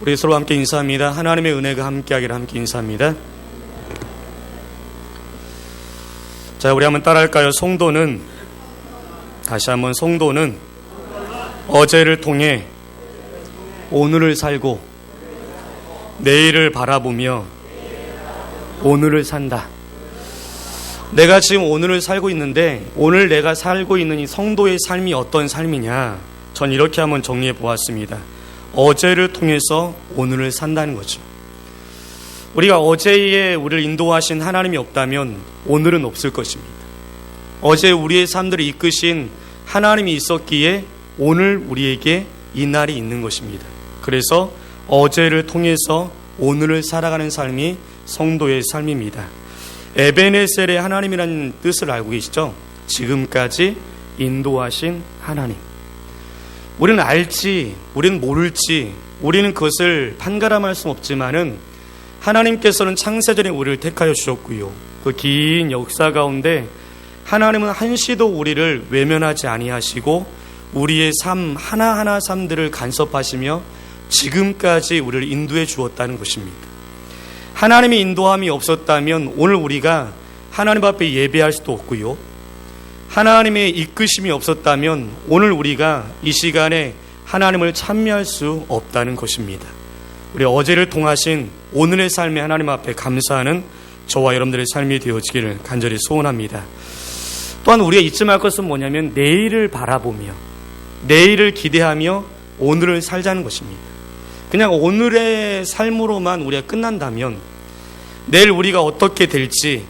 우리 서로 함께 인사합니다. 하나님의 은혜가 함께하기를 함께 인사합니다. 자, 우리 한번 따라할까요? 성도는, 다시 한번, 성도는 어제를 통해 오늘을 살고 내일을 바라보며 오늘을 산다. 내가 지금 오늘을 살고 있는데 오늘 내가 살고 있는 이 성도의 삶이 어떤 삶이냐, 전 이렇게 한번 정리해 보았습니다. 어제를 통해서 오늘을 산다는 거죠. 우리가 어제에 우리를 인도하신 하나님이 없다면 오늘은 없을 것입니다. 어제 우리의 삶들을 이끄신 하나님이 있었기에 오늘 우리에게 이 날이 있는 것입니다. 그래서 어제를 통해서 오늘을 살아가는 삶이 성도의 삶입니다. 에베네셀의 하나님이라는 뜻을 알고 계시죠? 지금까지 인도하신 하나님. 우리는 알지, 우리는 모를지, 우리는 그것을 판가름할 수 없지만은 하나님께서는 창세전에 우리를 택하여 주셨고요. 그 긴 역사 가운데 하나님은 한시도 우리를 외면하지 아니하시고 우리의 삶 하나하나 삶들을 간섭하시며 지금까지 우리를 인도해 주었다는 것입니다. 하나님의 인도함이 없었다면 오늘 우리가 하나님 앞에 예배할 수도 없고요. 하나님의 이끄심이 없었다면 오늘 우리가 이 시간에 하나님을 찬미할 수 없다는 것입니다. 우리 어제를 통하신 오늘의 삶에 하나님 앞에 감사하는 저와 여러분들의 삶이 되어지기를 간절히 소원합니다. 또한 우리가 잊지 말 것은 뭐냐면 내일을 바라보며 내일을 기대하며 오늘을 살자는 것입니다. 그냥 오늘의 삶으로만 우리가 끝난다면 내일 우리가 어떻게 될지,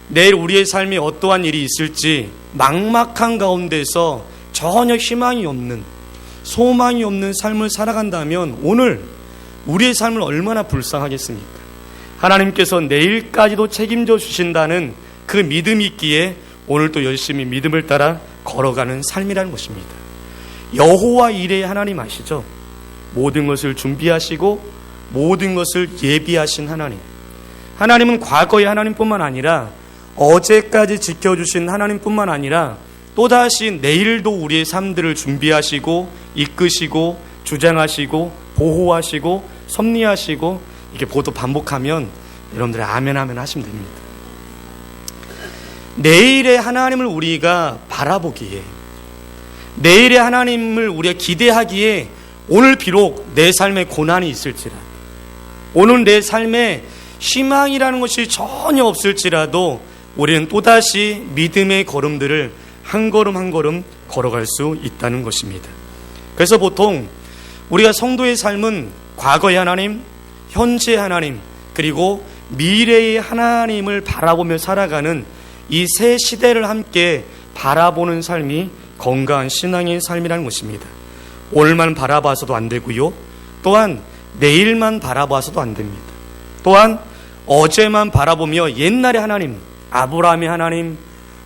내일 우리의 삶에 어떠한 일이 있을지 막막한 가운데서 전혀 희망이 없는, 소망이 없는 삶을 살아간다면 오늘 우리의 삶을 얼마나 불쌍하겠습니까? 하나님께서 내일까지도 책임져 주신다는 그 믿음이 있기에 오늘 또 열심히 믿음을 따라 걸어가는 삶이라는 것입니다. 여호와 이레의 하나님 아시죠? 모든 것을 준비하시고 모든 것을 예비하신 하나님. 하나님은 과거의 하나님뿐만 아니라 어제까지 지켜주신 하나님뿐만 아니라 또다시 내일도 우리의 삶들을 준비하시고 이끄시고 주장하시고 보호하시고 섭리하시고 이렇게 보도 반복하면 여러분들이 아멘 아멘 하시면 됩니다. 내일의 하나님을 우리가 바라보기에, 내일의 하나님을 우리가 기대하기에 오늘 비록 내 삶에 고난이 있을지라도, 오늘 내 삶에 희망이라는 것이 전혀 없을지라도 우리는 또다시 믿음의 걸음들을 한 걸음 한 걸음 걸어갈 수 있다는 것입니다. 그래서 보통 우리가 성도의 삶은 과거의 하나님, 현재의 하나님, 그리고 미래의 하나님을 바라보며 살아가는 이 세 시대를 함께 바라보는 삶이 건강한 신앙의 삶이라는 것입니다. 오늘만 바라봐서도 안 되고요. 또한 내일만 바라봐서도 안 됩니다. 또한 어제만 바라보며 옛날의 하나님, 아브라함의 하나님,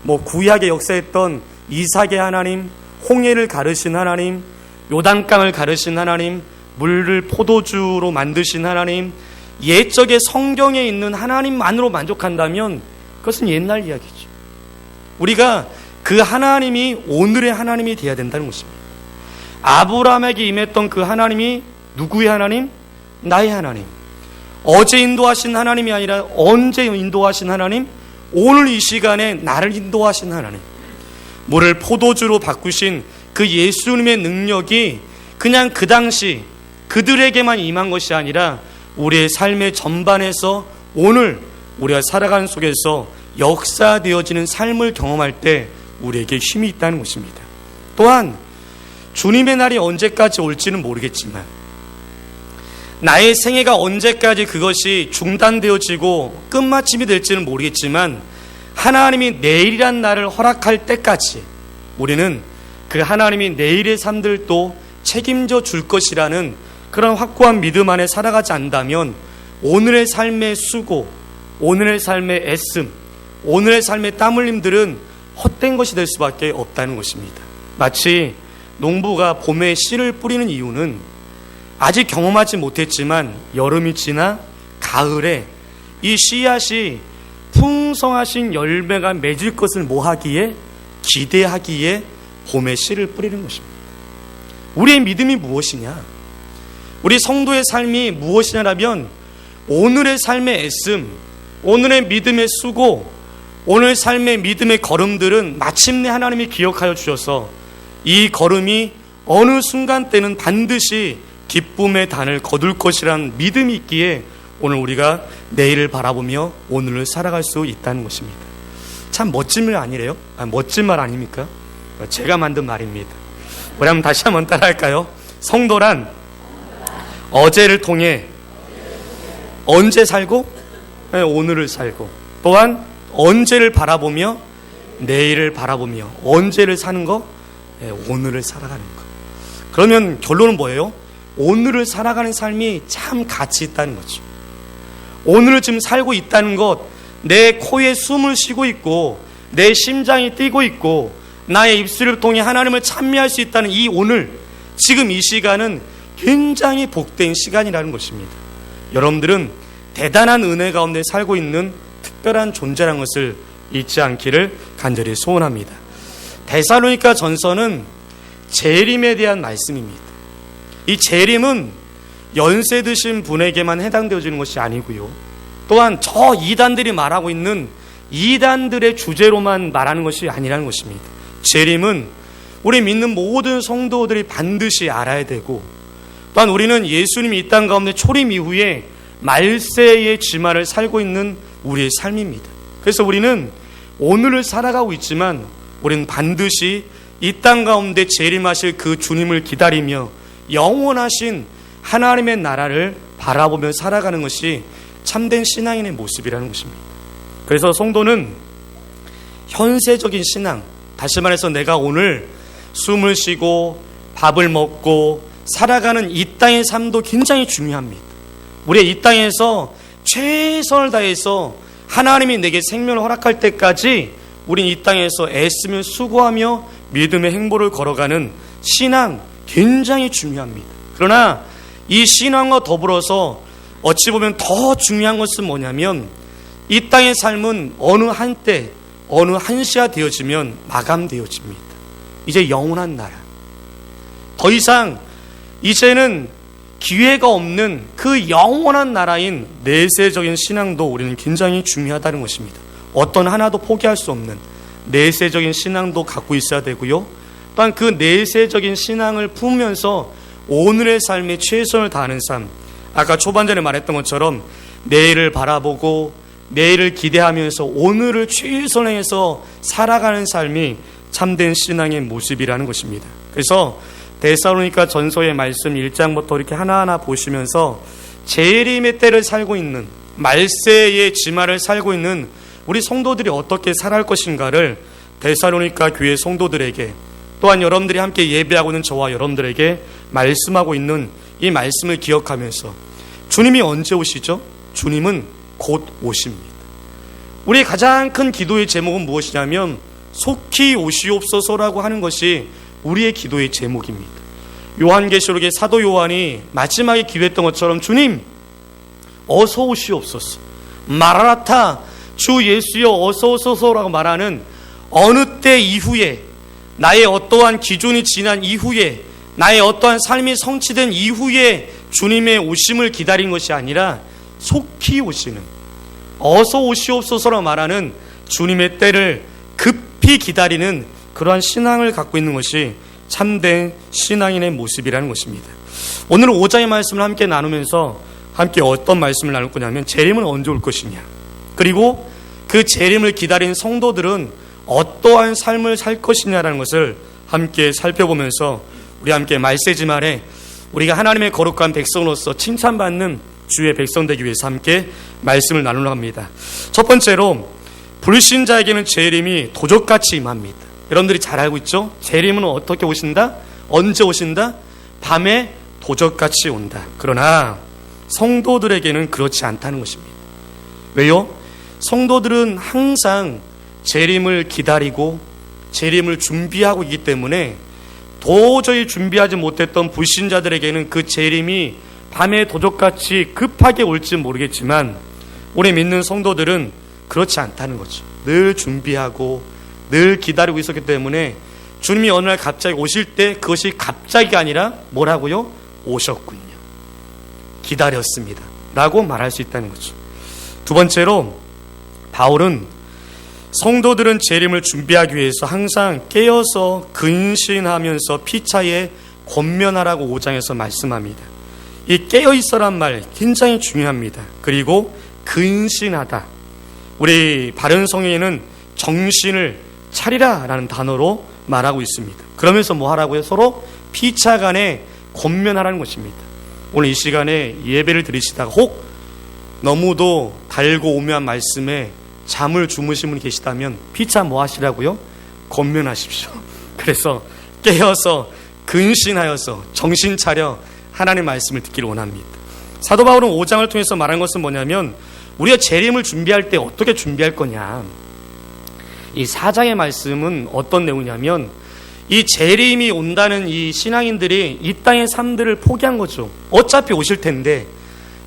구약에 역사했던 이삭의 하나님, 홍해를 가르신 하나님, 요단강을 가르신 하나님, 물을 포도주로 만드신 하나님, 옛적의 성경에 있는 하나님만으로 만족한다면 그것은 옛날 이야기죠. 우리가 그 하나님이 오늘의 하나님이 되어야 된다는 것입니다. 아브라함에게 임했던 그 하나님이 누구의 하나님? 나의 하나님. 어제 인도하신 하나님이 아니라 언제 인도하신 하나님? 오늘 이 시간에 나를 인도하신 하나님. 물을 포도주로 바꾸신 그 예수님의 능력이 그냥 그 당시 그들에게만 임한 것이 아니라 우리의 삶의 전반에서 오늘 우리가 살아가는 속에서 역사되어지는 삶을 경험할 때 우리에게 힘이 있다는 것입니다. 또한 주님의 날이 언제까지 올지는 모르겠지만, 나의 생애가 언제까지 그것이 중단되어지고 끝마침이 될지는 모르겠지만, 하나님이 내일이란 날을 허락할 때까지 우리는 그 하나님이 내일의 삶들도 책임져 줄 것이라는 그런 확고한 믿음 안에 살아가지 않다면 오늘의 삶의 수고, 오늘의 삶의 애씀, 오늘의 삶의 땀 흘림들은 헛된 것이 될 수밖에 없다는 것입니다. 마치 농부가 봄에 씨를 뿌리는 이유는 아직 경험하지 못했지만 여름이 지나 가을에 이 씨앗이 풍성하신 열매가 맺을 것을 뭐하기에? 기대하기에 봄에 씨를 뿌리는 것입니다. 우리의 믿음이 무엇이냐? 우리 성도의 삶이 무엇이냐면 오늘의 삶의 애씀, 오늘의 믿음의 수고, 오늘 삶의 믿음의 걸음들은 마침내 하나님이 기억하여 주셔서 이 걸음이 어느 순간 때는 반드시 기쁨의 단을 거둘 것이라는 믿음이 있기에 오늘 우리가 내일을 바라보며 오늘을 살아갈 수 있다는 것입니다. 참 멋진 말 아니래요? 멋진 말 아닙니까? 제가 만든 말입니다. 우리 한번 다시 한번 따라할까요? 성도란 어제를 통해 언제 살고? 오늘을 살고, 또한 언제를 바라보며 내일을 바라보며 언제를 사는 거? 오늘을 살아가는 거. 그러면 결론은 뭐예요? 오늘을 살아가는 삶이 참 가치 있다는 거죠. 오늘을 지금 살고 있다는 것, 내 코에 숨을 쉬고 있고 내 심장이 뛰고 있고 나의 입술을 통해 하나님을 찬미할 수 있다는 이 오늘, 지금 이 시간은 굉장히 복된 시간이라는 것입니다. 여러분들은 대단한 은혜 가운데 살고 있는 특별한 존재라는 것을 잊지 않기를 간절히 소원합니다. 데살로니가 전서는 재림에 대한 말씀입니다. 이 재림은 연세 드신 분에게만 해당되어지는 것이 아니고요, 또한 저 이단들이 말하고 있는 이단들의 주제로만 말하는 것이 아니라는 것입니다. 재림은 우리 믿는 모든 성도들이 반드시 알아야 되고, 또한 우리는 예수님이 이 땅 가운데 초림 이후에 말세의 지마를 살고 있는 우리의 삶입니다. 그래서 우리는 오늘을 살아가고 있지만 우리는 반드시 이 땅 가운데 재림하실 그 주님을 기다리며 영원하신 하나님의 나라를 바라보며 살아가는 것이 참된 신앙인의 모습이라는 것입니다. 그래서 성도는 현세적인 신앙, 다시 말해서 내가 오늘 숨을 쉬고 밥을 먹고 살아가는 이 땅의 삶도 굉장히 중요합니다. 우리 이 땅에서 최선을 다해서 하나님이 내게 생명을 허락할 때까지 우린 이 땅에서 애쓰며 수고하며 믿음의 행보를 걸어가는 신앙 굉장히 중요합니다. 그러나 이 신앙과 더불어서 어찌 보면 더 중요한 것은 뭐냐면 이 땅의 삶은 어느 한때 어느 한시가 되어지면 마감되어집니다. 이제 영원한 나라, 더 이상 이제는 기회가 없는 그 영원한 나라인 내세적인 신앙도 우리는 굉장히 중요하다는 것입니다. 어떤 하나도 포기할 수 없는 내세적인 신앙도 갖고 있어야 되고요, 또한 그 내세적인 신앙을 품으면서 오늘의 삶에 최선을 다하는 삶, 아까 초반전에 말했던 것처럼 내일을 바라보고 내일을 기대하면서 오늘을 최선을 해서 살아가는 삶이 참된 신앙의 모습이라는 것입니다. 그래서 데살로니가 전서의 말씀 1장부터 이렇게 하나하나 보시면서 재림의 때를 살고 있는, 말세의 지마를 살고 있는 우리 성도들이 어떻게 살아갈 것인가를 데살로니가 교회 성도들에게, 또한 여러분들이 함께 예배하고 있는 저와 여러분들에게 말씀하고 있는 이 말씀을 기억하면서, 주님이 언제 오시죠? 주님은 곧 오십니다. 우리의 가장 큰 기도의 제목은 무엇이냐면 속히 오시옵소서라고 하는 것이 우리의 기도의 제목입니다. 요한계시록의 사도 요한이 마지막에 기도했던 것처럼 주님 어서 오시옵소서, 마라나타 주 예수여 어서 오소서라고 말하는 어느 때 이후에, 나의 어떠한 기준이 지난 이후에, 나의 어떠한 삶이 성취된 이후에 주님의 오심을 기다린 것이 아니라 속히 오시는, 어서 오시옵소서라고 말하는 주님의 때를 급히 기다리는 그러한 신앙을 갖고 있는 것이 참된 신앙인의 모습이라는 것입니다. 오늘 5장의 말씀을 함께 나누면서 함께 어떤 말씀을 나눌 거냐면 재림은 언제 올 것이냐, 그리고 그 재림을 기다린 성도들은 어떠한 삶을 살 것이냐라는 것을 함께 살펴보면서 우리 함께 말세지말에 우리가 하나님의 거룩한 백성으로서 칭찬받는 주의 백성 되기 위해서 함께 말씀을 나누려 합니다. 첫 번째로 불신자에게는 재림이 도적같이 임합니다. 여러분들이 잘 알고 있죠? 재림은 어떻게 오신다? 언제 오신다? 밤에 도적같이 온다. 그러나 성도들에게는 그렇지 않다는 것입니다. 왜요? 성도들은 항상 재림을 기다리고 재림을 준비하고 있기 때문에 도저히 준비하지 못했던 불신자들에게는 그 재림이 밤에 도적같이 급하게 올지 모르겠지만 우리 믿는 성도들은 그렇지 않다는 거죠. 늘 준비하고 늘 기다리고 있었기 때문에 주님이 어느 날 갑자기 오실 때 그것이 갑자기가 아니라 뭐라고요? 오셨군요. 기다렸습니다 라고 말할 수 있다는 거죠. 두 번째로 바울은 성도들은 재림을 준비하기 위해서 항상 깨어서 근신하면서 피차에 권면하라고 5장에서 말씀합니다. 이 깨어있어란 말 굉장히 중요합니다. 그리고 근신하다, 우리 바른 성경에는 정신을 차리라 라는 단어로 말하고 있습니다. 그러면서 뭐 하라고요? 서로 피차 간에 권면하라는 것입니다. 오늘 이 시간에 예배를 드리시다가 혹 너무도 달고 오묘한 말씀에 잠을 주무신 분이 계시다면 피차 뭐 하시라고요? 권면하십시오. 그래서 깨어서 근신하여서 정신 차려 하나님의 말씀을 듣기를 원합니다. 사도 바울은 5장을 통해서 말한 것은 뭐냐면 우리가 재림을 준비할 때 어떻게 준비할 거냐. 이 4장의 말씀은 어떤 내용이냐면 이 재림이 온다는 이 신앙인들이 이 땅의 삶들을 포기한 거죠. 어차피 오실 텐데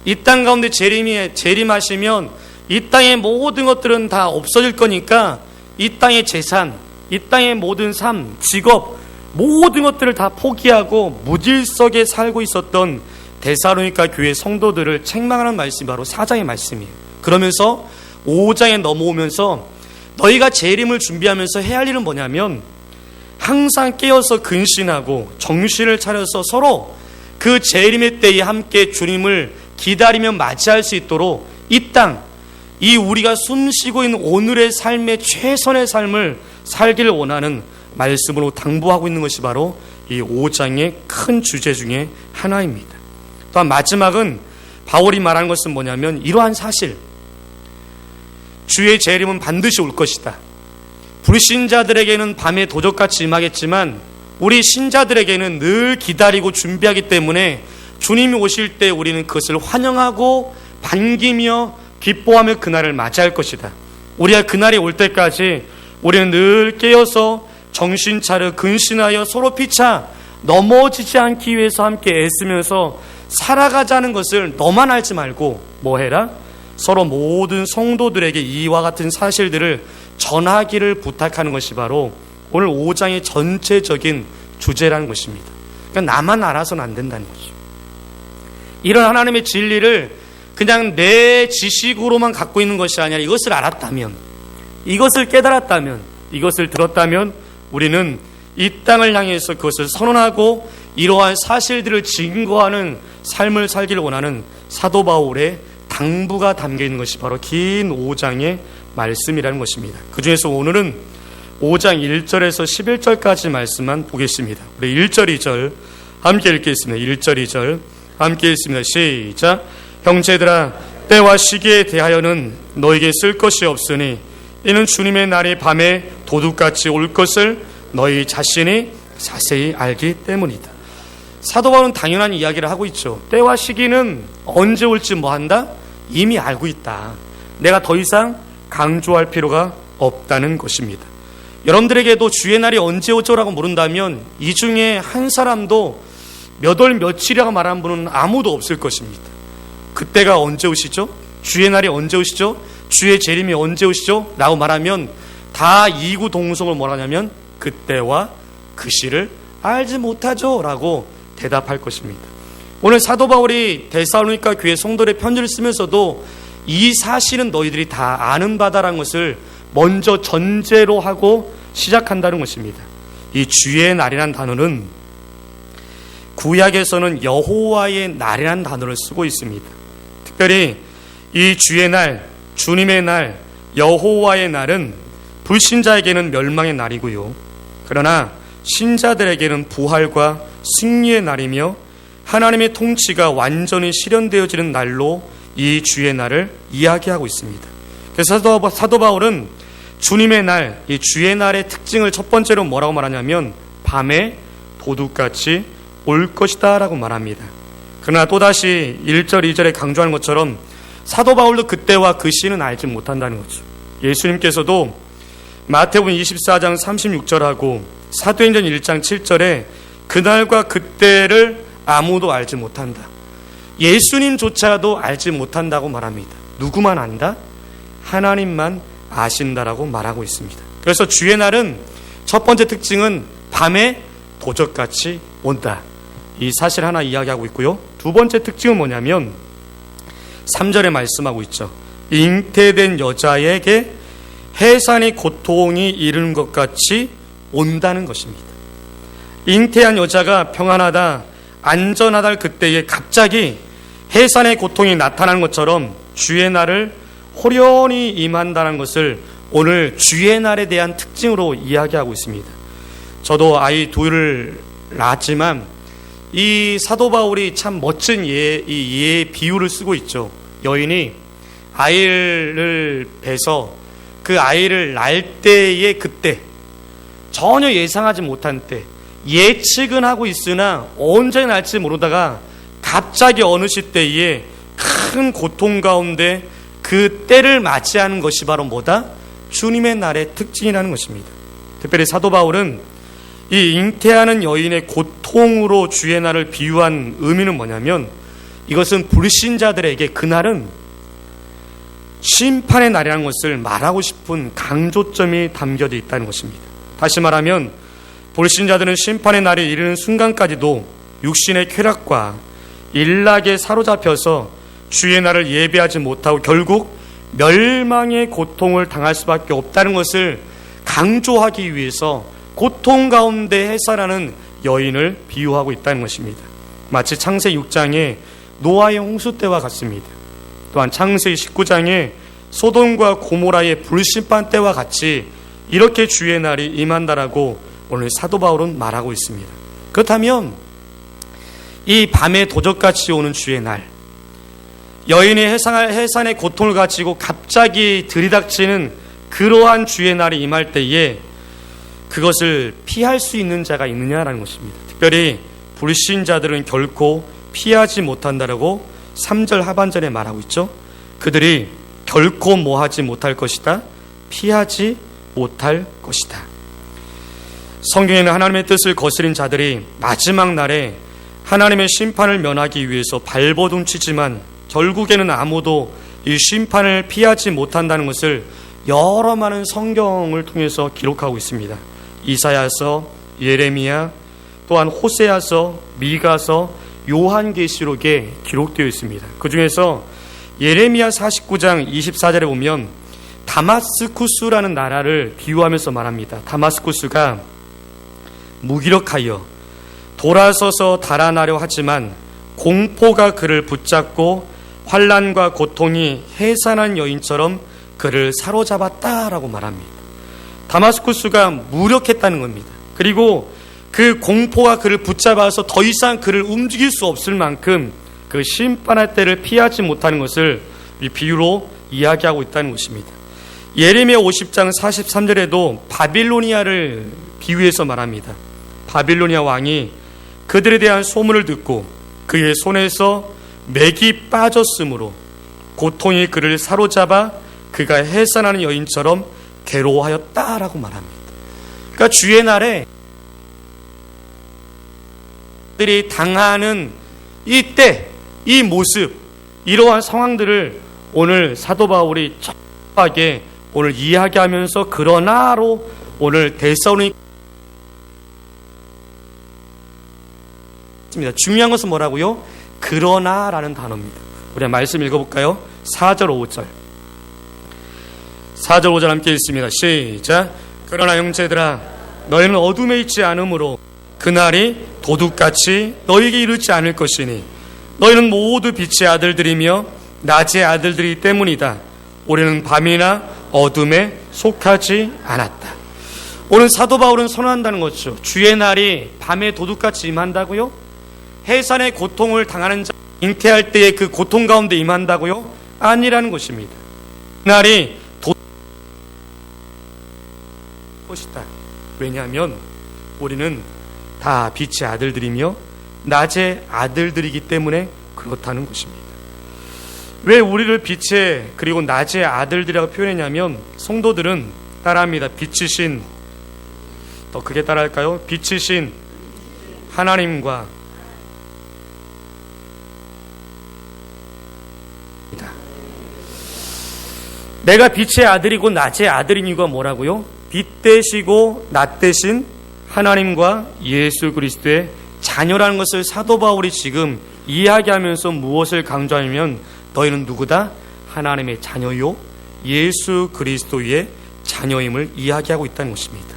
이 땅 가운데 재림하시면 이 땅의 모든 것들은 다 없어질 거니까 이 땅의 재산, 이 땅의 모든 삶, 직업, 모든 것들을 다 포기하고 무질서게 살고 있었던 데살로니가 교회 성도들을 책망하는 말씀이 바로 4장의 말씀이에요. 그러면서 5장에 넘어오면서 너희가 재림을 준비하면서 해야 할 일은 뭐냐면 항상 깨어서 근신하고 정신을 차려서 서로 그 재림의 때에 함께 주님을 기다리며 맞이할 수 있도록 이 땅, 이 우리가 숨쉬고 있는 오늘의 삶의 최선의 삶을 살기를 원하는 말씀으로 당부하고 있는 것이 바로 이 5장의 큰 주제 중에 하나입니다. 또한 마지막은 바울이 말하는 것은 뭐냐면 이러한 사실, 주의 재림은 반드시 올 것이다. 불신자들에게는 밤에 도적같이 임하겠지만 우리 신자들에게는 늘 기다리고 준비하기 때문에 주님이 오실 때 우리는 그것을 환영하고 반기며 기뻐하며 그날을 맞이할 것이다. 우리가 그날이 올 때까지 우리는 늘 깨어서 정신 차려 근신하여 서로 피차 넘어지지 않기 위해서 함께 애쓰면서 살아가자는 것을 너만 알지 말고 뭐 해라? 서로 모든 성도들에게 이와 같은 사실들을 전하기를 부탁하는 것이 바로 오늘 5장의 전체적인 주제라는 것입니다. 그러니까 나만 알아서는 안 된다는 거죠. 이런 하나님의 진리를 그냥 내 지식으로만 갖고 있는 것이 아니라 이것을 알았다면, 이것을 깨달았다면, 이것을 들었다면 우리는 이 땅을 향해서 그것을 선언하고 이러한 사실들을 증거하는 삶을 살기를 원하는 사도 바울의 당부가 담겨있는 것이 바로 긴 5장의 말씀이라는 것입니다. 그 중에서 오늘은 5장 1절에서 11절까지 말씀만 보겠습니다. 우리 1절 2절 함께 읽겠습니다. 1절 2절 함께 읽습니다. 시작. 형제들아, 때와 시기에 대하여는 너에게 쓸 것이 없으니 이는 주님의 날이 밤에 도둑같이 올 것을 너희 자신이 자세히 알기 때문이다. 사도 바울은 당연한 이야기를 하고 있죠. 때와 시기는 언제 올지 뭐한다? 이미 알고 있다. 내가 더 이상 강조할 필요가 없다는 것입니다. 여러분들에게도 주의 날이 언제 오죠라고 물은다면 이 중에 한 사람도 몇 월 며칠이라고 말하는 분은 아무도 없을 것입니다. 그때가 언제 오시죠? 주의 날이 언제 오시죠? 주의 재림이 언제 오시죠? 라고 말하면 다 이구동성을 뭐라냐면 그때와 그 시를 알지 못하죠 라고 대답할 것입니다. 오늘 사도 바울이 데살로니가 교회 성도들의 편지를 쓰면서도 이 사실은 너희들이 다 아는 바다라는 것을 먼저 전제로 하고 시작한다는 것입니다. 이 주의 날이라는 단어는 구약에서는 여호와의 날이라는 단어를 쓰고 있습니다. 특별히 이 주의 날, 주님의 날, 여호와의 날은 불신자에게는 멸망의 날이고요. 그러나 신자들에게는 부활과 승리의 날이며 하나님의 통치가 완전히 실현되어지는 날로 이 주의 날을 이야기하고 있습니다. 그래서 사도 바울은 주님의 날, 이 주의 날의 특징을 첫 번째로 뭐라고 말하냐면 밤에 도둑같이 올 것이다 라고 말합니다. 그러나 또다시 1절 2절에 강조하는 것처럼 사도 바울도 그때와 그 시는 알지 못한다는 거죠. 예수님께서도 마태복음 24장 36절하고 사도행전 1장 7절에 그날과 그때를 아무도 알지 못한다. 예수님조차도 알지 못한다고 말합니다. 누구만 안다? 하나님만 아신다라고 말하고 있습니다. 그래서 주의 날은 첫 번째 특징은 밤에 도적같이 온다. 이 사실 하나 이야기하고 있고요. 두 번째 특징은 뭐냐면 3절에 말씀하고 있죠. 잉태된 여자에게 해산의 고통이 이르는 것 같이 온다는 것입니다. 잉태한 여자가 평안하다, 안전하다 할 그때에 갑자기 해산의 고통이 나타나는 것처럼 주의 날을 호련히 임한다는 것을 오늘 주의 날에 대한 특징으로 이야기하고 있습니다. 저도 아이 둘을 낳았지만 이 사도 바울이 참 멋진 이 비유를 쓰고 있죠. 여인이 아이를 뵈서 그 아이를 낳을 때의 그때, 전혀 예상하지 못한 때, 예측은 하고 있으나 언제 날지 모르다가 갑자기 어느 시때에 큰 고통 가운데 그 때를 맞이하는 것이 바로 뭐다? 주님의 날의 특징이라는 것입니다. 특별히 사도 바울은 이 잉태하는 여인의 고통으로 주의 날을 비유한 의미는 뭐냐면, 이것은 불신자들에게 그날은 심판의 날이라는 것을 말하고 싶은 강조점이 담겨져 있다는 것입니다. 다시 말하면 불신자들은 심판의 날이 이르는 순간까지도 육신의 쾌락과 일락에 사로잡혀서 주의 날을 예배하지 못하고 결국 멸망의 고통을 당할 수밖에 없다는 것을 강조하기 위해서 고통 가운데 해산하는 여인을 비유하고 있다는 것입니다. 마치 창세기 6장의 노아의 홍수 때와 같습니다. 또한 창세기 19장의 소돔과 고모라의 불심판 때와 같이 이렇게 주의 날이 임한다라고 오늘 사도 바울은 말하고 있습니다. 그렇다면 이 밤에 도적같이 오는 주의 날, 여인이 해산의 고통을 가지고 갑자기 들이닥치는 그러한 주의 날이 임할 때에 그것을 피할 수 있는 자가 있느냐라는 것입니다. 특별히 불신자들은 결코 피하지 못한다라고 3절 하반절에 말하고 있죠. 그들이 결코 뭐하지 못할 것이다? 피하지 못할 것이다. 성경에는 하나님의 뜻을 거스린 자들이 마지막 날에 하나님의 심판을 면하기 위해서 발버둥 치지만 결국에는 아무도 이 심판을 피하지 못한다는 것을 여러 많은 성경을 통해서 기록하고 있습니다. 이사야서, 예레미야, 또한 호세아서, 미가서, 요한계시록에 기록되어 있습니다. 그 중에서 예레미야 49장 24절에 보면 다마스쿠스라는 나라를 비유하면서 말합니다. 다마스쿠스가 무기력하여 돌아서서 달아나려 하지만 공포가 그를 붙잡고 환난과 고통이 해산한 여인처럼 그를 사로잡았다라고 말합니다. 다마스쿠스가 무력했다는 겁니다. 그리고 그 공포가 그를 붙잡아서 더 이상 그를 움직일 수 없을 만큼 그 심판할 때를 피하지 못하는 것을 이 비유로 이야기하고 있다는 것입니다. 예레미야 50장 43절에도 바빌로니아를 비유해서 말합니다. 바빌로니아 왕이 그들에 대한 소문을 듣고 그의 손에서 맥이 빠졌으므로 고통이 그를 사로잡아 그가 해산하는 여인처럼 괴로워하였다라고 말합니다. 그러니까 주의 날에 들이 당하는 이때, 이 모습, 이러한 상황들을 오늘 사도 바울이 정확하게 오늘 이야기하면서 그러나로 오늘 데살로니가 중요한 것은 뭐라고요? 그러나라는 단어입니다. 우리 말씀 읽어볼까요? 4절 5절 4절 5절 함께 읽습니다. 시작. 그러나 형제들아 너희는 어둠에 있지 않으므로 그날이 도둑같이 너희에게 이르지 않을 것이니 너희는 모두 빛의 아들들이며 낮의 아들들이기 때문이다. 우리는 밤이나 어둠에 속하지 않았다. 오늘 사도 바울은 선언한다는 것이죠. 주의 날이 밤에 도둑같이 임한다고요? 해산의 고통을 당하는 자, 잉태할 때의 그 고통 가운데 임한다고요? 아니라는 것입니다. 그날이 것이다. 왜냐하면 우리는 다 빛의 아들들이며 낮의 아들들이기 때문에 그렇다는 것입니다. 왜 우리를 빛의 그리고 낮의 아들들이라고 표현했냐면 성도들은 따라합니다. 빛이신, 더 크게 따라할까요? 빛이신 하나님과 내가 빛의 아들이고 낮의 아들인 이유가 뭐라고요? 빛 되시고 낮 되신 하나님과 예수 그리스도의 자녀라는 것을 사도 바울이 지금 이야기하면서 무엇을 강조하냐면 너희는 누구다? 하나님의 자녀요 예수 그리스도의 자녀임을 이야기하고 있다는 것입니다.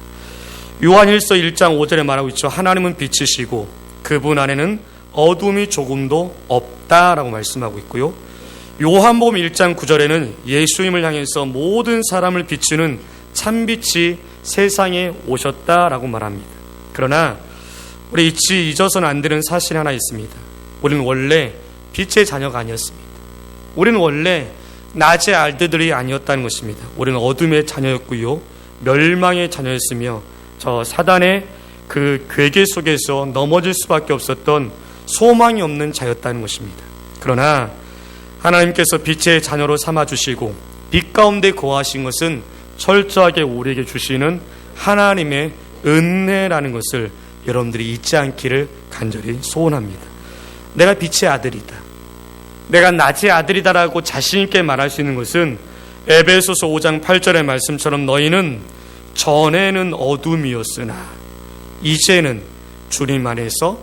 요한일서 1장 5절에 말하고 있죠. 하나님은 빛이시고 그분 안에는 어둠이 조금도 없다라고 말씀하고 있고요. 요한복음 1장 9절에는 예수님을 향해서 모든 사람을 비추는 참빛이 세상에 오셨다라고 말합니다. 그러나 우리 잊어서는 안 되는 사실이 하나 있습니다. 우리는 원래 빛의 자녀가 아니었습니다. 우리는 원래 낮의 아들들이 아니었다는 것입니다. 우리는 어둠의 자녀였고요, 멸망의 자녀였으며 저 사단의 그 괴계 속에서 넘어질 수밖에 없었던 소망이 없는 자였다는 것입니다. 그러나 하나님께서 빛의 자녀로 삼아주시고 빛 가운데 거하신 것은 철저하게 우리에게 주시는 하나님의 은혜라는 것을 여러분들이 잊지 않기를 간절히 소원합니다. 내가 빛의 아들이다, 내가 낮의 아들이다라고 자신있게 말할 수 있는 것은 에베소서 5장 8절의 말씀처럼 너희는 전에는 어둠이었으나 이제는 주님 안에서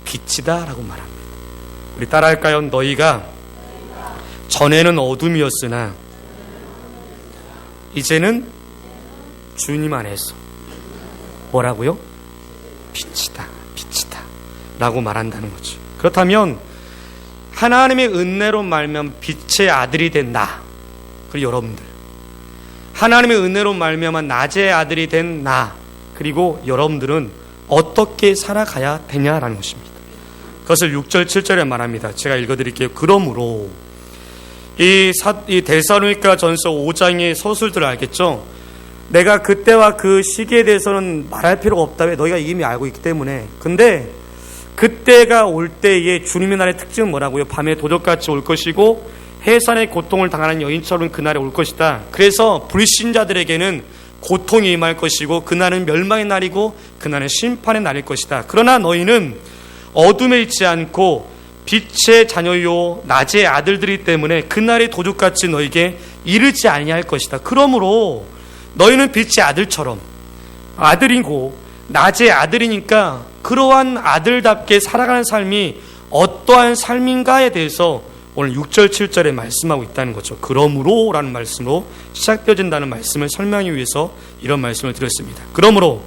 빛이다 라고 말합니다. 우리 따라할까요? 너희가 전에는 어둠이었으나 이제는 주님 안에서 뭐라고요? 빛이다, 빛이다 라고 말한다는 거죠. 그렇다면 하나님의 은혜로 말미암아 빛의 아들이 된 나, 그리고 여러분들, 하나님의 은혜로 말미암아 낮의 아들이 된 나, 그리고 여러분들은 어떻게 살아가야 되냐라는 것입니다. 그것을 6절 7절에 말합니다. 제가 읽어드릴게요. 그러므로 이 데살로니가 전서 5장의 서술들을 알겠죠? 내가 그때와 그 시기에 대해서는 말할 필요가 없다. 왜? 너희가 이미 알고 있기 때문에. 근데 그때가 올 때에 주님의 날의 특징은 뭐라고요? 밤에 도적같이 올 것이고 해산의 고통을 당하는 여인처럼 그날에 올 것이다. 그래서 불신자들에게는 고통이 임할 것이고 그날은 멸망의 날이고 그날은 심판의 날일 것이다. 그러나 너희는 어둠에 있지 않고 빛의 자녀요 낮의 아들들이기 때문에 그날이 도둑같이 너에게 이르지 아니할 것이다. 그러므로 너희는 빛의 아들처럼 아들이고 낮의 아들이니까 그러한 아들답게 살아가는 삶이 어떠한 삶인가에 대해서 오늘 6절 7절에 말씀하고 있다는 거죠. 그러므로 라는 말씀으로 시작되어진다는 말씀을 설명하기 위해서 이런 말씀을 드렸습니다. 그러므로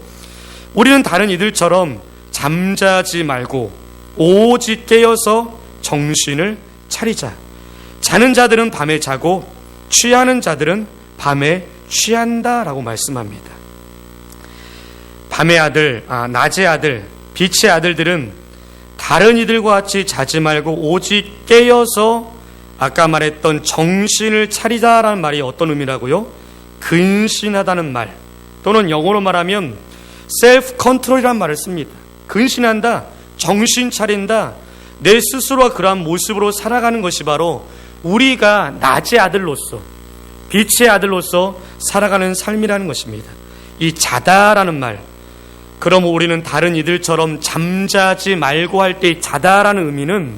우리는 다른 이들처럼 잠자지 말고 오직 깨어서 정신을 차리자. 자는 자들은 밤에 자고 취하는 자들은 밤에 취한다 라고 말씀합니다. 밤의 아들, 낮의 아들, 빛의 아들들은 다른 이들과 같이 자지 말고 오직 깨어서 아까 말했던 정신을 차리자라는 말이 어떤 의미라고요? 근신하다는 말, 또는 영어로 말하면 셀프 컨트롤이라는 말을 씁니다. 근신한다, 정신 차린다, 내 스스로가 그러한 모습으로 살아가는 것이 바로 우리가 낮의 아들로서 빛의 아들로서 살아가는 삶이라는 것입니다. 이 자다라는 말, 그럼 우리는 다른 이들처럼 잠자지 말고 할 때 자다라는 의미는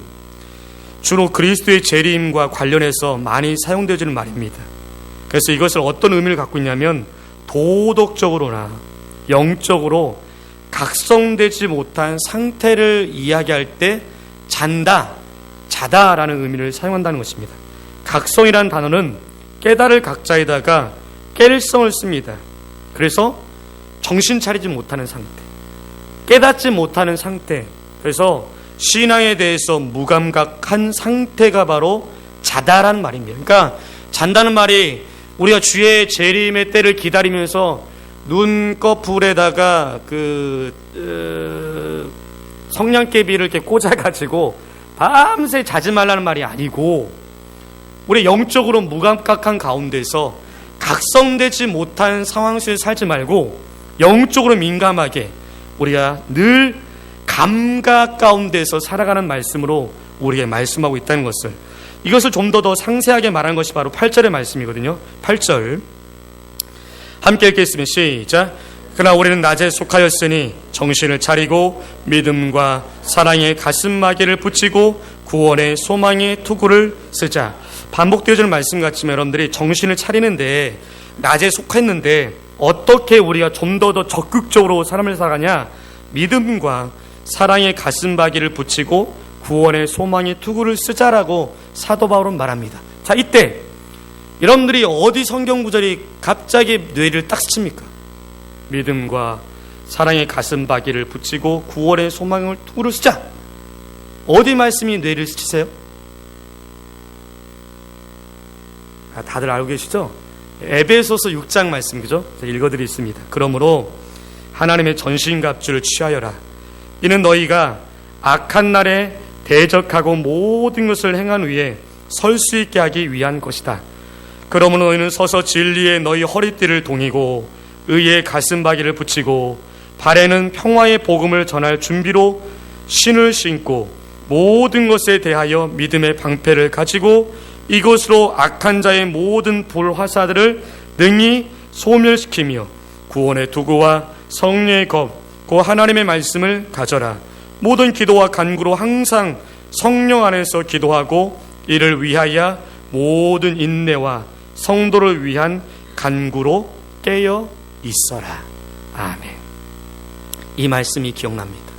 주로 그리스도의 재림과 관련해서 많이 사용되어지는 말입니다. 그래서 이것을 어떤 의미를 갖고 있냐면 도덕적으로나 영적으로 각성되지 못한 상태를 이야기할 때 잔다, 자다라는 의미를 사용한다는 것입니다. 각성이라는 단어는 깨달을 각자에다가 깰성을 씁니다. 그래서 정신 차리지 못하는 상태, 깨닫지 못하는 상태, 그래서 신앙에 대해서 무감각한 상태가 바로 자다라는 말입니다. 그러니까 잔다는 말이 우리가 주의 재림의 때를 기다리면서 눈꺼풀에다가 성냥개비를 이렇게 꽂아가지고 밤새 자지 말라는 말이 아니고, 우리 영적으로 무감각한 가운데서 각성되지 못한 상황 속에 살지 말고 영적으로 민감하게 우리가 늘 감각 가운데서 살아가는 말씀으로 우리에게 말씀하고 있다는 것을, 이것을 좀 더 상세하게 말한 것이 바로 8절의 말씀이거든요. 8절 함께 읽겠습니다. 시작. 그러나 우리는 낮에 속하였으니 정신을 차리고 믿음과 사랑의 가슴마개를 붙이고 구원의 소망의 투구를 쓰자. 반복되어지는 말씀 같지만 여러분들이 정신을 차리는데, 낮에 속했는데 어떻게 우리가 좀 더 적극적으로 삶을 살아가냐? 믿음과 사랑의 가슴바귀를 붙이고 구원의 소망의 투구를 쓰자라고 사도 바울은 말합니다. 자, 이때 여러분들이 어디 성경 구절이 갑자기 뇌를 딱 스칩니까? 믿음과 사랑의 가슴바귀를 붙이고 구원의 소망을 투구를 쓰자. 어디 말씀이 뇌를 스치세요? 다들 알고 계시죠? 에베소서 6장 말씀, 그죠? 제가 읽어드리겠습니다. 그러므로 하나님의 전신갑주를 취하여라. 이는 너희가 악한 날에 대적하고 모든 것을 행한 후에 설 수 있게 하기 위한 것이다. 그러므로 너희는 서서 진리에 너희 허리띠를 동이고 의의 가슴바귀를 붙이고 발에는 평화의 복음을 전할 준비로 신을 신고 모든 것에 대하여 믿음의 방패를 가지고 이것으로 악한 자의 모든 불화사들을 능히 소멸시키며 구원의 도구와 성령의 겁, 곧 하나님의 말씀을 가져라. 모든 기도와 간구로 항상 성령 안에서 기도하고 이를 위하여 모든 인내와 성도를 위한 간구로 깨어 있어라. 아멘. 이 말씀이 기억납니다.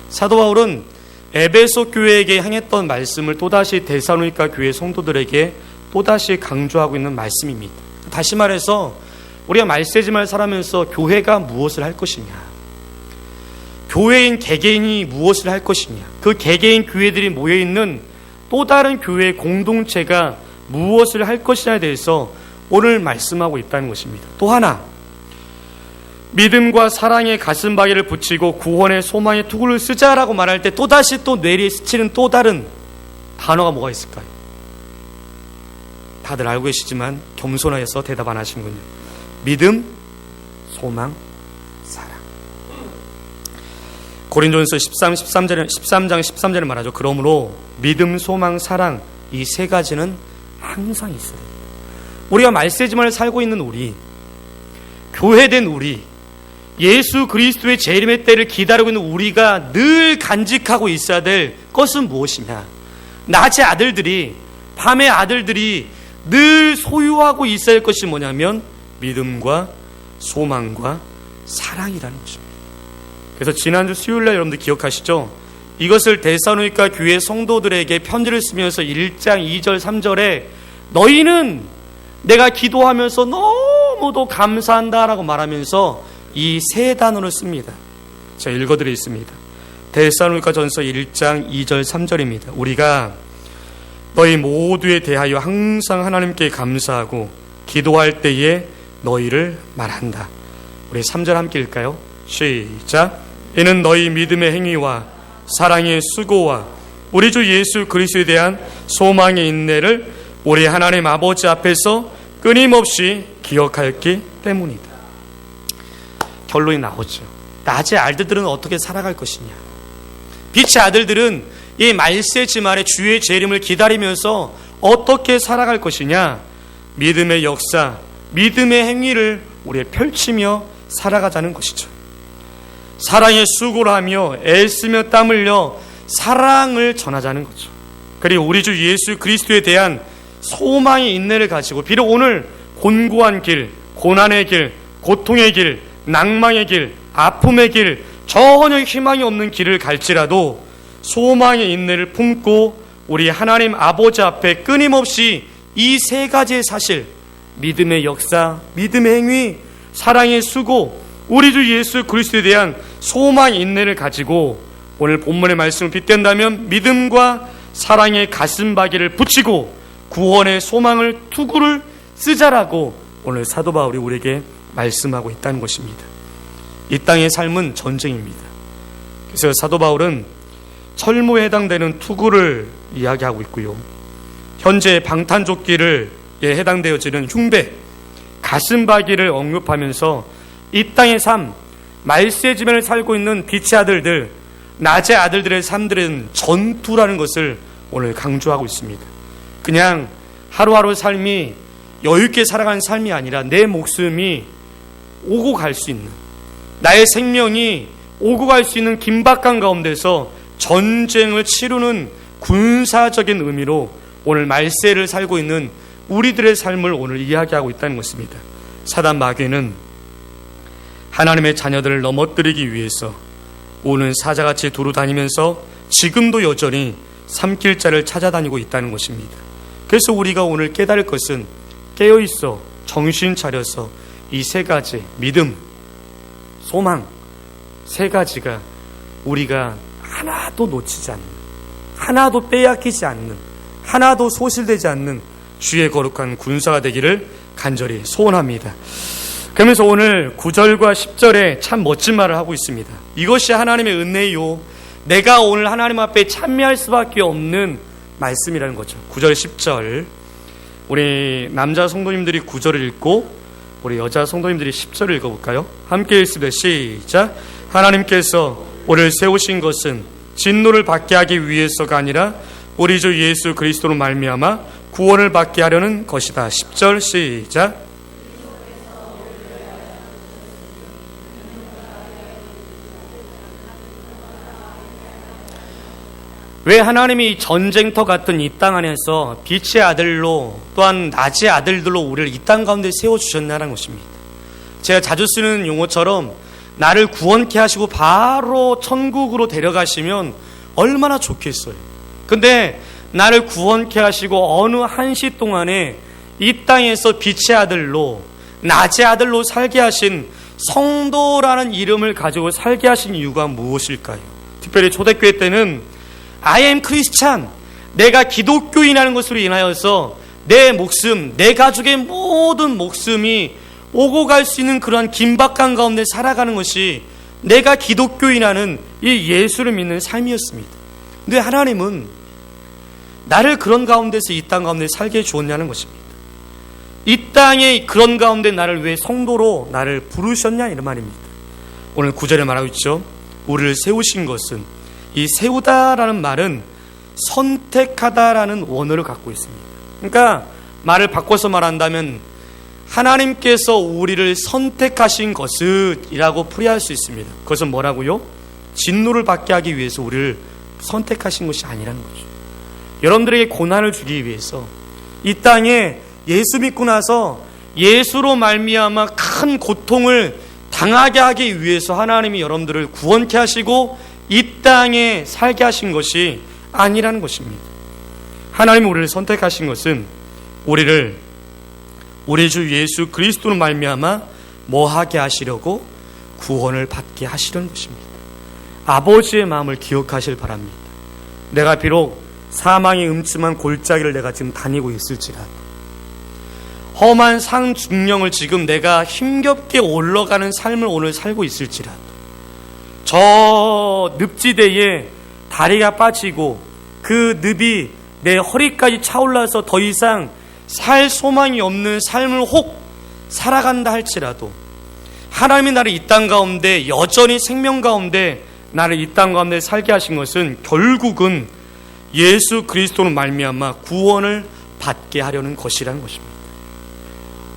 사도 바울은 에베소 교회에게 향했던 말씀을 또다시 데살로니가 교회 성도들에게 또다시 강조하고 있는 말씀입니다. 다시 말해서 우리가 말세지말 살아면서 교회가 무엇을 할 것이냐, 교회인 개개인이 무엇을 할 것이냐, 그 개개인 교회들이 모여있는 또 다른 교회 공동체가 무엇을 할 것이냐에 대해서 오늘 말씀하고 있다는 것입니다. 또 하나, 믿음과 사랑의 가슴바귀를 붙이고 구원의 소망의 투구를 쓰자라고 말할 때 또다시 또 뇌리에 스치는 또 다른 단어가 뭐가 있을까요? 다들 알고 계시지만 겸손하여서 대답 안 하시는군요. 믿음, 소망, 사랑. 고린도전서 13장 13절에 말하죠. 그러므로 믿음, 소망, 사랑, 이 세 가지는 항상 있어요. 우리가 말세지만을 살고 있는 우리, 교회된 우리, 예수 그리스도의 재림의 때를 기다리고 있는 우리가 늘 간직하고 있어야 될 것은 무엇이냐? 낮의 아들들이, 밤의 아들들이 늘 소유하고 있어야 할 것이 뭐냐면 믿음과 소망과 사랑이라는 것입니다. 그래서 지난주 수요일날 여러분들 기억하시죠? 이것을 데살로니가 교회 성도들에게 편지를 쓰면서 1장 2절 3절에 너희는 내가 기도하면서 너무도 감사한다라고 말하면서 이 세 단어를 씁니다. 제가 읽어드리겠습니다. 데살로니가 전서 1장 2절 3절입니다. 우리가 너희 모두에 대하여 항상 하나님께 감사하고 기도할 때에 너희를 말한다. 우리 3절 함께 읽을까요? 시작. 이는 너희 믿음의 행위와 사랑의 수고와 우리 주 예수 그리스도에 대한 소망의 인내를 우리 하나님 아버지 앞에서 끊임없이 기억하였기 때문이다. 결론이 나오죠. 낮의 아들들은 어떻게 살아갈 것이냐, 빛의 아들들은 이 말세지말의 주의 재림을 기다리면서 어떻게 살아갈 것이냐, 믿음의 역사, 믿음의 행위를 우리에 펼치며 살아가자는 것이죠. 사랑의 수고를 하며 애쓰며 땀 흘려 사랑을 전하자는 거죠. 그리고 우리 주 예수 그리스도에 대한 소망의 인내를 가지고 비록 오늘 곤고한 길, 고난의 길, 고통의 길, 낭망의 길, 아픔의 길, 전혀 희망이 없는 길을 갈지라도 소망의 인내를 품고 우리 하나님 아버지 앞에 끊임없이 이 세 가지의 사실, 믿음의 역사, 믿음의 행위, 사랑의 수고, 우리 주 예수 그리스도에 대한 소망의 인내를 가지고 오늘 본문의 말씀을 빗댄다면 믿음과 사랑의 가슴바귀를 붙이고 구원의 소망을 투구를 쓰자라고 오늘 사도 바울이 우리에게 말씀하고 있다는 것입니다. 이 땅의 삶은 전쟁입니다. 그래서 사도 바울은 철모에 해당되는 투구를 이야기하고 있고요. 현재 방탄조끼를 해당되어지는 흉배, 가슴바귀를 언급하면서 이 땅의 삶, 말세지면을 살고 있는 빛의 아들들, 낮의 아들들의 삶들은 전투라는 것을 오늘 강조하고 있습니다. 그냥 하루하루 삶이 여유있게 살아가는 삶이 아니라 내 목숨이 오고 갈 수 있는, 나의 생명이 오고 갈 수 있는 긴박감 가운데서 전쟁을 치르는 군사적인 의미로 오늘 말세를 살고 있는 우리들의 삶을 오늘 이야기하고 있다는 것입니다. 사단 마귀는 하나님의 자녀들을 넘어뜨리기 위해서 오는 사자같이 두루 다니면서 지금도 여전히 삼킬자를 찾아다니고 있다는 것입니다. 그래서 우리가 오늘 깨달을 것은 깨어있어 정신 차려서 이 세 가지 믿음, 소망 세 가지가 우리가 하나도 놓치지 않는, 하나도 빼앗기지 않는, 하나도 소실되지 않는 주의 거룩한 군사가 되기를 간절히 소원합니다. 그러면서 오늘 9절과 10절에 참 멋진 말을 하고 있습니다. 이것이 하나님의 은혜요, 내가 오늘 하나님 앞에 참여할 수밖에 없는 말씀이라는 거죠. 9절 10절 우리 남자 성도님들이 9절을 읽고 우리 여자 성도님들이 10절을 읽어볼까요? 함께 읽습니다. 시작. 하나님께서 우리를 세우신 것은 진노를 받게 하기 위해서가 아니라 우리 주 예수 그리스도로 말미암아 구원을 받게 하려는 것이다. 10절 시작. 왜 하나님이 전쟁터 같은 이 땅 안에서 빛의 아들로 또한 낮의 아들들로 우리를 이 땅 가운데 세워주셨냐는 것입니다. 제가 자주 쓰는 용어처럼 나를 구원케 하시고 바로 천국으로 데려가시면 얼마나 좋겠어요. 근데 나를 구원케 하시고 어느 한시 동안에 이 땅에서 빛의 아들로 낮의 아들로 살게 하신 성도라는 이름을 가지고 살게 하신 이유가 무엇일까요? 특별히 초대교회 때는 I am Christian, 내가 기독교인이라는 것으로 인하여서 내 목숨, 내 가족의 모든 목숨이 오고 갈 수 있는 그러한 긴박한 가운데 살아가는 것이 내가 기독교인이라는 이 예수를 믿는 삶이었습니다. 근데 하나님은 나를 그런 가운데서 이 땅 가운데 살게 해주었냐는 것입니다. 이 땅의 그런 가운데 나를 왜 성도로 나를 부르셨냐 이런 말입니다. 오늘 9절에 말하고 있죠. 우리를 세우신 것은, 이 세우다라는 말은 선택하다라는 원어를 갖고 있습니다. 그러니까 말을 바꿔서 말한다면 하나님께서 우리를 선택하신 것이라고 풀이할 수 있습니다. 그것은 뭐라고요? 진노를 받게 하기 위해서 우리를 선택하신 것이 아니라는 거죠. 여러분들에게 고난을 주기 위해서 이 땅에 예수 믿고 나서 예수로 말미암아 큰 고통을 당하게 하기 위해서 하나님이 여러분들을 구원케 하시고 이 땅에 살게 하신 것이 아니라는 것입니다. 하나님이 우리를 선택하신 것은 우리를 우리 주 예수 그리스도로 말미암아 뭐하게 하시려고? 구원을 받게 하시려는 것입니다. 아버지의 마음을 기억하실 바랍니다. 내가 비록 사망의 음침한 골짜기를 내가 지금 다니고 있을지라도, 험한 상중령을 지금 내가 힘겹게 올라가는 삶을 오늘 살고 있을지라도, 저 늪지대에 다리가 빠지고 그 늪이 내 허리까지 차올라서 더 이상 살 소망이 없는 삶을 혹 살아간다 할지라도 하나님이 나를 이 땅 가운데 여전히 생명 가운데 나를 이 땅 가운데 살게 하신 것은 결국은 예수 그리스도로 말미암아 구원을 받게 하려는 것이라는 것입니다.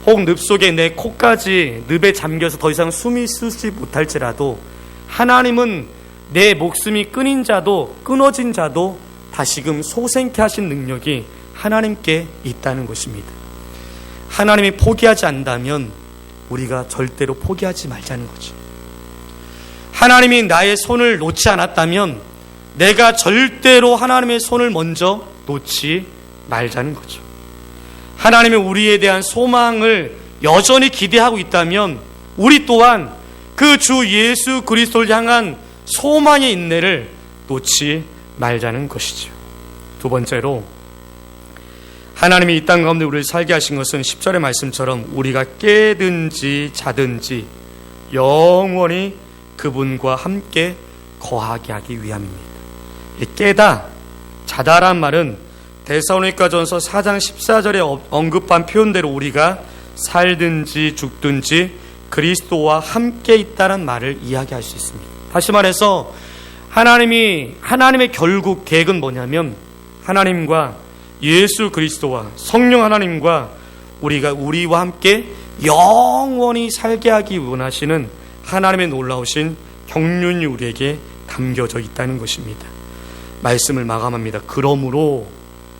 혹 늪 속에 내 코까지 늪에 잠겨서 더 이상 숨이 쉬지 못할지라도 하나님은 내 목숨이 끊인 자도 끊어진 자도 다시금 소생케 하신 능력이 하나님께 있다는 것입니다. 하나님이 포기하지 않는다면 우리가 절대로 포기하지 말자는 거지. 하나님이 나의 손을 놓지 않았다면 내가 절대로 하나님의 손을 먼저 놓지 말자는 거죠. 하나님이 우리에 대한 소망을 여전히 기대하고 있다면 우리 또한 그 주 예수 그리스도를 향한 소망의 인내를 놓지 말자는 것이죠. 두 번째로 하나님이 이 땅 가운데 우리를 살게 하신 것은 10절의 말씀처럼 우리가 깨든지 자든지 영원히 그분과 함께 거하게 하기 위함입니다. 이 깨다, 자다란 말은 데살로니가전서 4장 14절에 언급한 표현대로 우리가 살든지 죽든지 그리스도와 함께 있다는 말을 이야기할 수 있습니다. 다시 말해서 하나님의 결국 계획은 뭐냐면 하나님과 예수 그리스도와 성령 하나님과 우리와 함께 영원히 살게 하기 원하시는 하나님의 놀라우신 경륜이 우리에게 담겨져 있다는 것입니다. 말씀을 마감합니다. 그러므로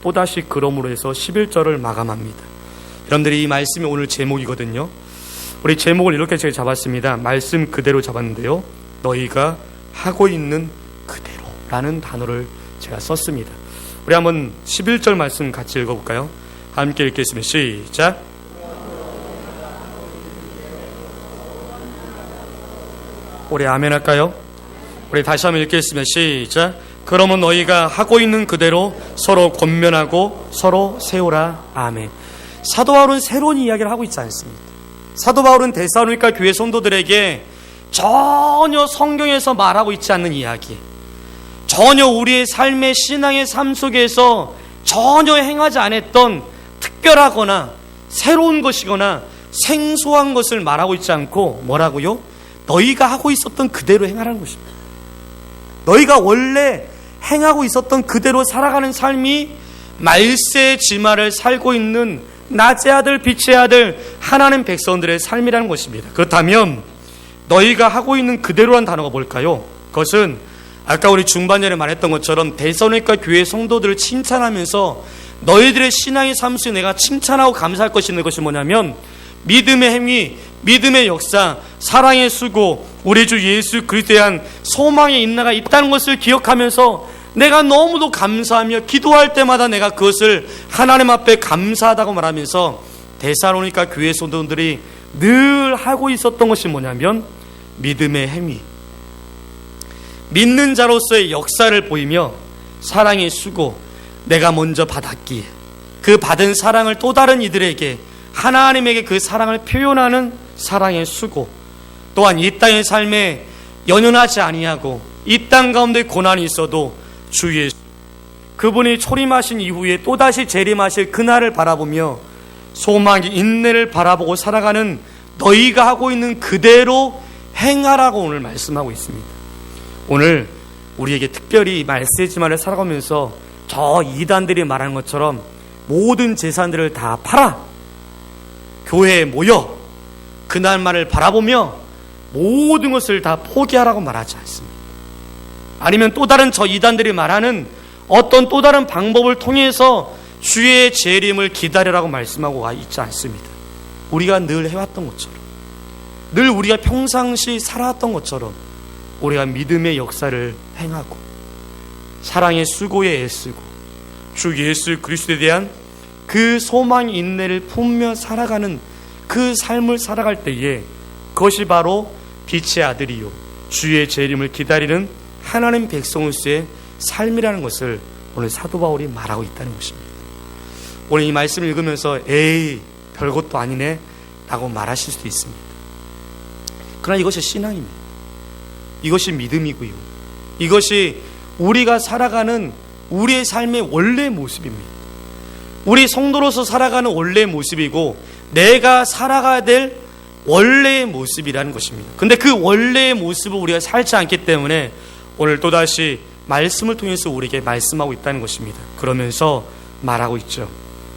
또다시 그러므로 해서 11절을 마감합니다. 여러분들이 이 말씀이 오늘 제목이거든요. 우리 제목을 이렇게 제가 잡았습니다. 말씀 그대로 잡았는데요. 너희가 하고 있는 그대로라는 단어를 제가 썼습니다. 우리 한번 11절 말씀 같이 읽어볼까요? 함께 읽겠습니다. 시작. 우리 아멘 할까요? 우리 다시 한번 읽겠습니다. 시작. 그러면 너희가 하고 있는 그대로 서로 권면하고 서로 세우라. 아멘. 사도 바울은 새로운 이야기를 하고 있지 않습니다. 사도 바울은 데살로니가 교회 성도들에게 전혀 성경에서 말하고 있지 않는 이야기, 전혀 우리의 삶의 신앙의 삶 속에서 전혀 행하지 않았던 특별하거나 새로운 것이거나 생소한 것을 말하고 있지 않고 뭐라고요? 너희가 하고 있었던 그대로 행하라는 것입니다. 너희가 원래 행하고 있었던 그대로 살아가는 삶이 말세 지마를 살고 있는 낮의 아들 빛의 아들 하나님 백성들의 삶이라는 것입니다. 그렇다면 너희가 하고 있는 그대로란 단어가 뭘까요? 그것은 아까 우리 중반전에 말했던 것처럼 데살로니가 교회 성도들을 칭찬하면서 너희들의 신앙의 삶 속에 내가 칭찬하고 감사할 것이 있는 것이 뭐냐면 믿음의 행위, 믿음의 역사, 사랑의 수고, 우리 주 예수 그리스도에 대한 소망의 인내가 있다는 것을 기억하면서 내가 너무도 감사하며 기도할 때마다 내가 그것을 하나님 앞에 감사하다고 말하면서 데살로니가 교회 성도들이 늘 하고 있었던 것이 뭐냐면 믿음의 행위, 믿는 자로서의 역사를 보이며 사랑의 수고, 내가 먼저 받았기에 그 받은 사랑을 또 다른 이들에게 하나님에게 그 사랑을 표현하는 사랑의 수고, 또한 이 땅의 삶에 연연하지 아니하고 이 땅 가운데 고난이 있어도 주 예수 그분이 초림하신 이후에 또다시 재림하실 그날을 바라보며 소망의 인내를 바라보고 살아가는 너희가 하고 있는 그대로 행하라고 오늘 말씀하고 있습니다. 오늘 우리에게 특별히 말세지만을 살아가면서 저 이단들이 말하는 것처럼 모든 재산들을 다 팔아 교회에 모여 그날만을 바라보며 모든 것을 다 포기하라고 말하지 않습니다. 아니면 또 다른 저 이단들이 말하는 어떤 또 다른 방법을 통해서 주의 재림을 기다리라고 말씀하고 있지 않습니다. 우리가 늘 해왔던 것처럼, 늘 우리가 평상시 살아왔던 것처럼 우리가 믿음의 역사를 행하고 사랑의 수고에 애쓰고 주 예수 그리스도에 대한 그 소망 인내를 품며 살아가는 그 삶을 살아갈 때에 그것이 바로 빛의 아들이요 주의 재림을 기다리는 하나님 백성으로서의 삶이라는 것을 오늘 사도 바울이 말하고 있다는 것입니다. 오늘 이 말씀을 읽으면서 에이 별것도 아니네 라고 말하실 수도 있습니다. 그러나 이것이 신앙입니다. 이것이 믿음이고요, 이것이 우리가 살아가는 우리의 삶의 원래의 모습입니다. 우리 성도로서 살아가는 원래의 모습이고 내가 살아가야 될 원래의 모습이라는 것입니다. 근데 그 원래의 모습을 우리가 살지 않기 때문에 오늘 또다시 말씀을 통해서 우리에게 말씀하고 있다는 것입니다. 그러면서 말하고 있죠.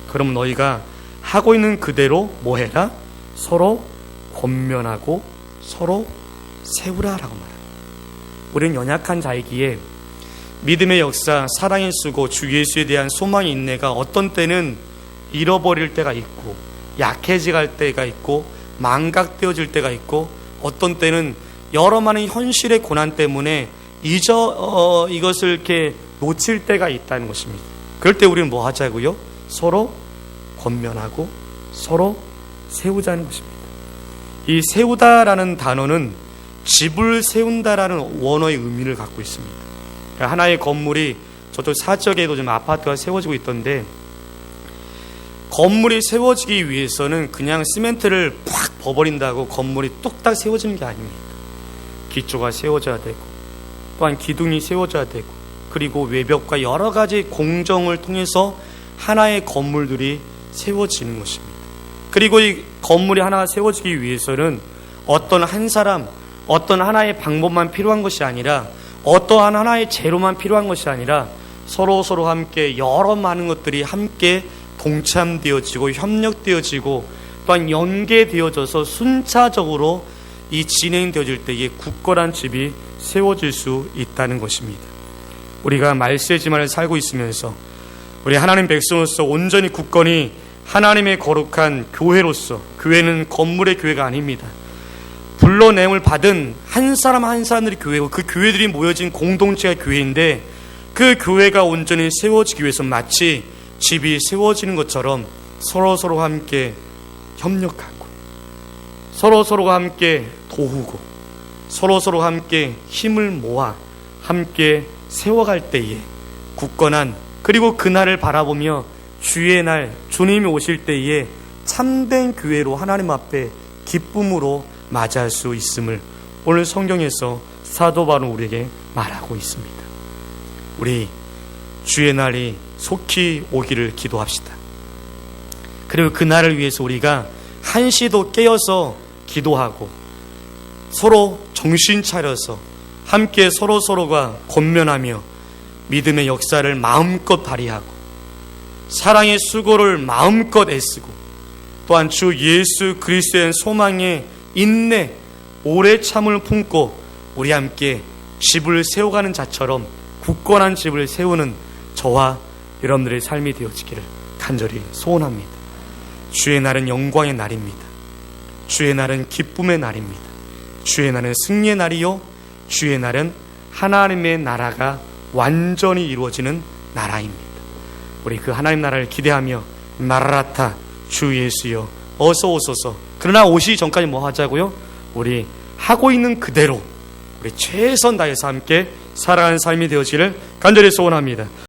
그럼 너희가 하고 있는 그대로 뭐 해라? 서로 권면하고 서로 세우라라고 말합니다. 우리는 연약한 자이기에 믿음의 역사, 사랑의 수고, 주 예수에 대한 소망의 인내가 어떤 때는 잃어버릴 때가 있고 약해질 때가 있고 망각되어질 때가 있고 어떤 때는 여러 많은 현실의 고난 때문에 이것을 이렇게 놓칠 때가 있다는 것입니다. 그럴 때 우리는 뭐 하자고요? 서로 권면하고 서로 세우자는 것입니다. 이 세우다라는 단어는 집을 세운다라는 원어의 의미를 갖고 있습니다. 하나의 건물이 저쪽 사적에도 좀 아파트가 세워지고 있던데 건물이 세워지기 위해서는 그냥 시멘트를 팍 버버린다고 건물이 뚝딱 세워지는 게 아닙니다. 기초가 세워져야 되고 또한 기둥이 세워져야 되고 그리고 외벽과 여러 가지 공정을 통해서 하나의 건물들이 세워지는 것입니다. 그리고 이 건물이 하나가 세워지기 위해서는 어떤 한 사람, 어떤 하나의 방법만 필요한 것이 아니라 어떠한 하나의 재료만 필요한 것이 아니라 서로 함께 여러 많은 것들이 함께 동참되어지고 협력되어지고 또한 연계되어져서 순차적으로 이 진행되어질 때에 굳건한 집이 세워질 수 있다는 것입니다. 우리가 말세의 지만을 살고 있으면서 우리 하나님 백성으로서 온전히 굳건히 하나님의 거룩한 교회로서, 교회는 건물의 교회가 아닙니다. 불러냄을 받은 한 사람 한 사람들이 교회고 그 교회들이 모여진 공동체가 교회인데 그 교회가 온전히 세워지기 위해서 마치 집이 세워지는 것처럼 서로서로 함께 협력하고 서로서로가 함께 도우고 서로서로 함께 힘을 모아 함께 세워갈 때에 굳건한 그리고 그날을 바라보며 주의 날 주님이 오실 때에 참된 교회로 하나님 앞에 기쁨으로 맞이할 수 있음을 오늘 성경에서 사도 바울은 우리에게 말하고 있습니다. 우리 주의 날이 속히 오기를 기도합시다. 그리고 그날을 위해서 우리가 한시도 깨어서 기도하고 서로 정신 차려서 함께 서로서로가 권면하며 믿음의 역사를 마음껏 발휘하고 사랑의 수고를 마음껏 애쓰고 또한 주 예수 그리스도의 소망에 인내 오래 참을 품고 우리 함께 집을 세워가는 자처럼 굳건한 집을 세우는 저와 여러분들의 삶이 되어지기를 간절히 소원합니다. 주의 날은 영광의 날입니다. 주의 날은 기쁨의 날입니다. 주의 날은 승리의 날이요 주의 날은 하나님의 나라가 완전히 이루어지는 나라입니다. 우리 그 하나님 나라를 기대하며 마라나타 주 예수여 어서 오소서. 그러나 오시기 전까지 뭐 하자고요? 우리 하고 있는 그대로 우리 최선 다해서 함께 살아가는 삶이 되어지기를 간절히 소원합니다.